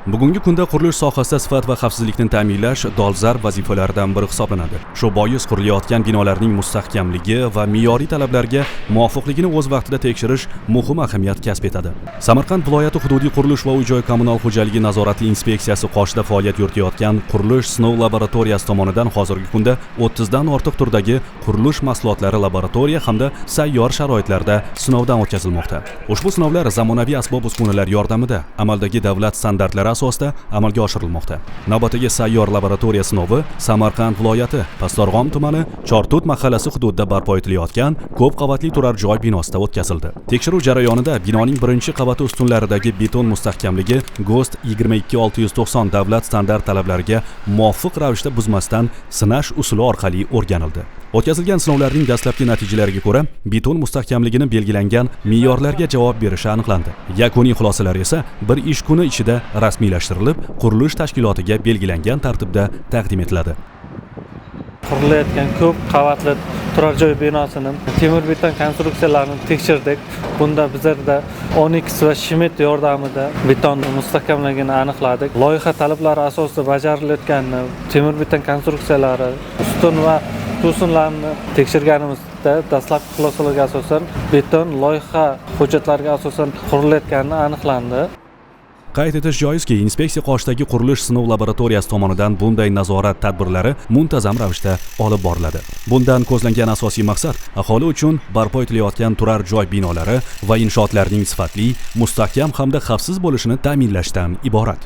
Bugungi kunda qurilish sohasida sifat va xavfsizlikni ta'minlash dolzarb vazifalardan biri hisoblanadi. Shu bois qurilayotgan binolarning mustahkamligi va me'yoriy talablarga muvofiqligini o'z vaqtida tekshirish muhim ahamiyat kasb etadi. Samarqand viloyati hududiy qurilish va uy-joy kommunal xo'jaligi nazorati inspeksiyasi qoshida faoliyat yuritayotgan qurilish sinov laboratoriyasi tomonidan hozirgi kunda 30 dan ortiq turdagi qurilish mahsulotlari laboratoriya hamda sayyor sharoitlarda sinovdan o'tkazilmoqda. Ushbu sinovlar zamonaviy asbob-uskunalar yordamida amaldagi davlat standartlari asosida amalga oshirilmoqda. Navbatdagi sayyor laboratoriya sinovi Samarqand viloyati Pastorg'om tumani Chortut mahallasi hududida barpo etilayotgan ko'p qavatli turar joy binosida o'tkazildi. Tekshiruv jarayonida binoning birinchi qavati ustunlaridagi beton mustahkamligi GOST 22690 davlat standart talablariga muvofiq ravishda buzmasdan sinash usuli orqali o'rganildi. O'tkazilgan sinovlarning dastlabki natijalariga ko'ra, beton mustahkamligini belgilangan me'yorlarga javob berishi aniqlandi. Yakuniy xulosalar esa bir ish kuni ichida rasmiylashtirilib, qurilish tashkilotiga belgilangan tartibda taqdim etiladi. Qurilayotgan ko'p qavatli turar joy binosini temir beton konstruksiyalarini tekshirdik. Bunda bizlarda Onyx va Shmet yordamida beton mustahkamligini aniqladik. Loyiha talablari asosida bajarilayotgan temir beton konstruksiyalari, ustun va to'sinlarni tekshirganimizda dastlabki xulosalarga asosan beton loyiha hujjatlariga asosan qurilayotgani aniqlandi. Qayd etish joizki, inspeksiya qoshidagi qurilish sinov laboratoriyasi tomonidan bunday nazorat tadbirlari muntazam ravishda olib boriladi. Bundan ko'zlangan asosiy maqsad aholi uchun barpo etilayotgan turar joy binolari va inshootlarning sifatli, mustahkam hamda xavfsiz bo'lishini ta'minlashdan iborat.